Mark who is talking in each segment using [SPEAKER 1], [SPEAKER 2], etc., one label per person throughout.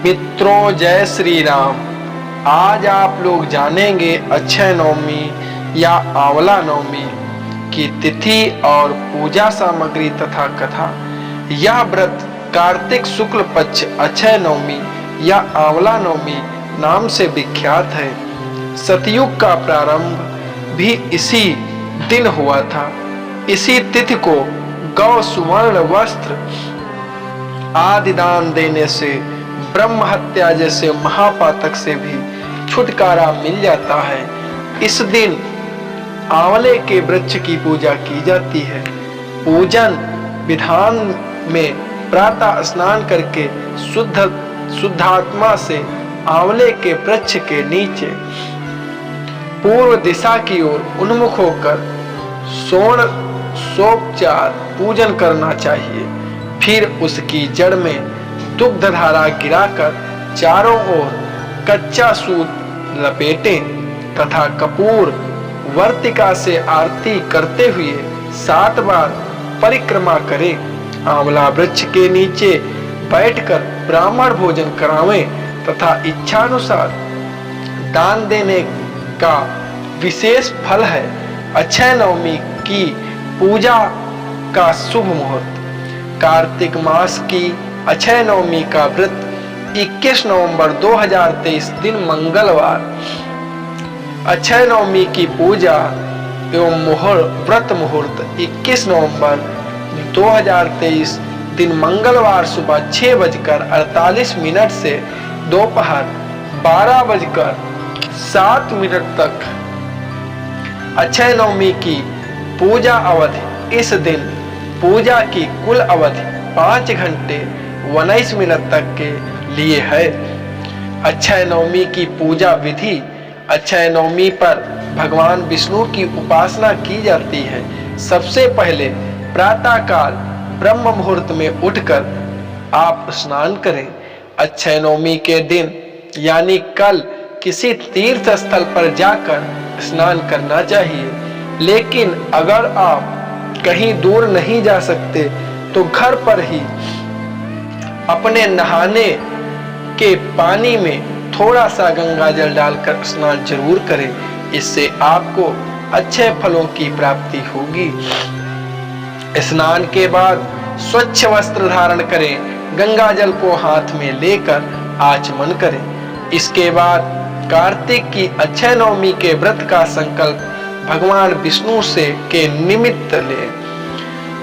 [SPEAKER 1] मित्रों, जय श्री राम। आज आप लोग जानेंगे अक्षय नवमी या आंवला नवमी की तिथि और पूजा सामग्री तथा कथा। यह व्रत कार्तिक शुक्ल पक्ष अक्षय नवमी या आंवला नवमी नाम से विख्यात है। सतयुग का प्रारंभ भी इसी दिन हुआ था। इसी तिथि को गौ सुवर्ण वस्त्र आदि दान देने से ब्रह्म हत्या जैसे महापातक से भी छुटकारा मिल जाता है। इस दिन आंवले के वृक्ष की पूजा की जाती है। पूजन विधान में प्रातः स्नान करके शुद्धात्मा से आंवले के वृक्ष के नीचे पूर्व दिशा की ओर उन्मुख होकर षोडशोपचार पूजन करना चाहिए। फिर उसकी जड़ में दुग्ध धारा गिराकर चारों ओर कच्चा सूत लपेटें तथा कपूर वर्तिका से आरती करते हुए 7 बार परिक्रमा करें। आंवला वृक्ष के नीचे बैठकर ब्राह्मण भोजन करावें तथा इच्छानुसार दान देने का विशेष फल है। अक्षय नवमी की पूजा का शुभ मुहूर्त। कार्तिक मास की अक्षय नवमी का व्रत 21 नवंबर 2023 दिन मंगलवार। अक्षय नवमी की पूजा एवं व्रत मुहूर्त 21 नवंबर 2023 दिन मंगलवार सुबह 6:48 से दोपहर 12:07 तक। अक्षय नवमी की पूजा अवधि। इस दिन पूजा की कुल अवधि 5 घंटे 19 मिनट तक के लिए है। अक्षय नवमी की पूजा विधि। अक्षय नवमी पर भगवान विष्णु की उपासना की जाती है। सबसे पहले प्रातः काल ब्रह्म मुहूर्त में उठकर आप स्नान करें। अक्षय नवमी के दिन यानी कल किसी तीर्थ स्थल पर जाकर स्नान करना चाहिए। लेकिन अगर आप कहीं दूर नहीं जा सकते तो घर पर ही अपने नहाने के पानी में थोड़ा सा गंगा जल डालकर स्नान जरूर करें। इससे आपको अच्छे फलों की प्राप्ति होगी। स्नान के बाद स्वच्छ वस्त्र धारण करें। गंगा जल को हाथ में लेकर आचमन करें। इसके बाद कार्तिक की अक्षय नवमी के व्रत का संकल्प भगवान विष्णु से के निमित्त ले।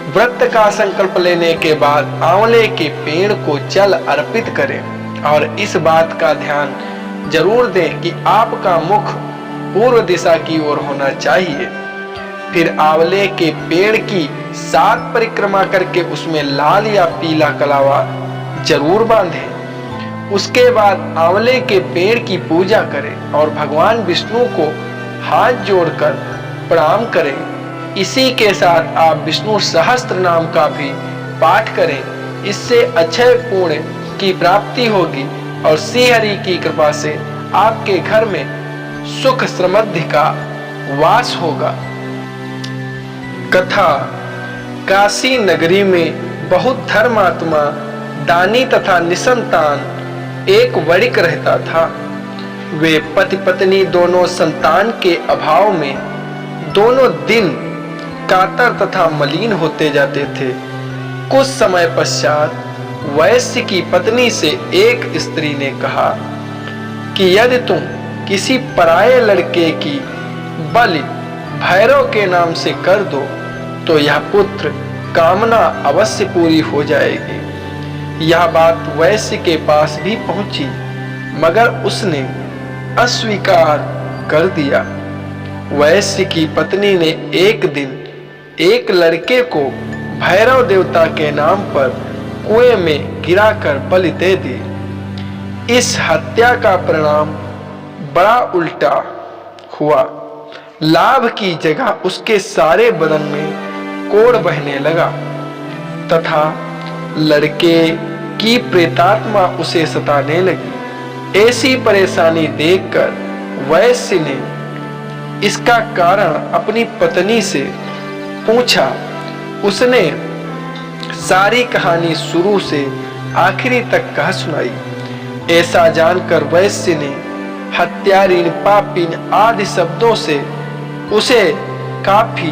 [SPEAKER 1] व्रत का संकल्प लेने के बाद आंवले के पेड़ को जल अर्पित करें और इस बात का ध्यान जरूर दें कि आपका मुख पूर्व दिशा की ओर होना चाहिए। फिर आंवले के पेड़ की 7 परिक्रमा करके उसमें लाल या पीला कलावा जरूर बांधें। उसके बाद आंवले के पेड़ की पूजा करें और भगवान विष्णु को हाथ जोड़कर प्रणाम करें। इसी के साथ आप विष्णु सहस्त्र नाम का भी पाठ करें। इससे अक्षय पुण्य की प्राप्ति होगी और श्री हरि की कृपा से आपके घर में सुख समृद्धि का वास होगा। कथा। काशी नगरी में बहुत धर्मात्मा, दानी तथा निसंतान एक वणिक रहता था। वे पति पत्नी दोनों संतान के अभाव में दोनों दिन कातर तथा मलिन होते जाते थे। कुछ समय पश्चात वैश्य की पत्नी से एक स्त्री ने कहा कि यदि तुम किसी पराये लड़के की बलि भैरव के नाम से कर दो तो यह पुत्र कामना अवश्य पूरी हो जाएगी। यह बात वैश्य के पास भी पहुंची मगर उसने अस्वीकार कर दिया। वैश्य की पत्नी ने एक दिन एक लड़के को भैरव देवता के नाम पर कुएं में गिराकर बलि दे दी। इस हत्या का परिणाम बड़ा उल्टा हुआ। लाभ की जगह उसके सारे बदन में कोढ़ बहने लगा तथा लड़के की प्रेतात्मा उसे सताने लगी। ऐसी परेशानी देखकर वैश्य ने इसका कारण अपनी पत्नी से पूछा। उसने सारी कहानी शुरू से आखिरी तक कह सुनाई। ऐसा जानकर वैश्य ने हत्यारीन, पापीन आदि शब्दों से उसे काफी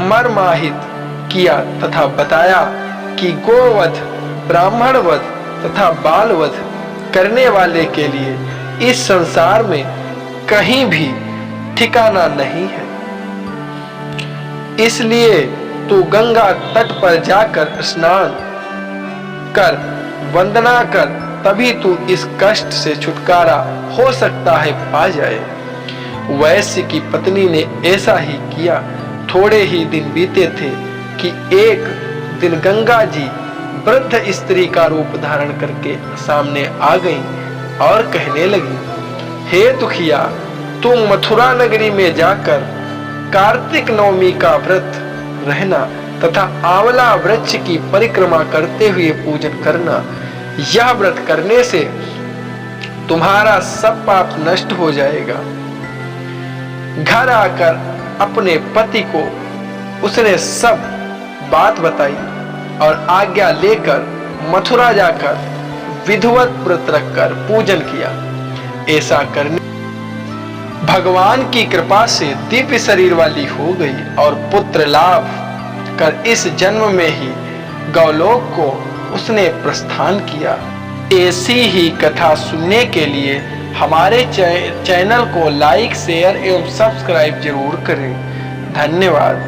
[SPEAKER 1] मर्माहित किया तथा बताया कि गोवध, ब्राह्मणवध तथा बालवध करने वाले के लिए इस संसार में कहीं भी ठिकाना नहीं है। इसलिए तू गंगा तट पर जाकर स्नान कर, वंदना कर, तभी तू इस कष्ट से छुटकारा हो सकता है पा जाए। वैश्य की पत्नी ने ऐसा ही किया। थोड़े ही दिन बीते थे कि एक दिन गंगा जी वृद्ध स्त्री का रूप धारण करके सामने आ गई और कहने लगी, हे दुखिया, तुम मथुरा नगरी में जाकर कार्तिक नवमी का व्रत रहना तथा आंवला वृक्ष की परिक्रमा करते हुए पूजन करना। यह व्रत करने से तुम्हारा सब पाप नष्ट हो जाएगा। घर आकर अपने पति को उसने सब बात बताई और आज्ञा लेकर मथुरा जाकर विधिवत व्रत रखकर पूजन किया। ऐसा करने भगवान की कृपा से दिव्य शरीर वाली हो गई और पुत्र लाभ कर इस जन्म में ही गौलोक को उसने प्रस्थान किया। ऐसी ही कथा सुनने के लिए हमारे चैनल को लाइक, शेयर एवं सब्सक्राइब जरूर करें। धन्यवाद।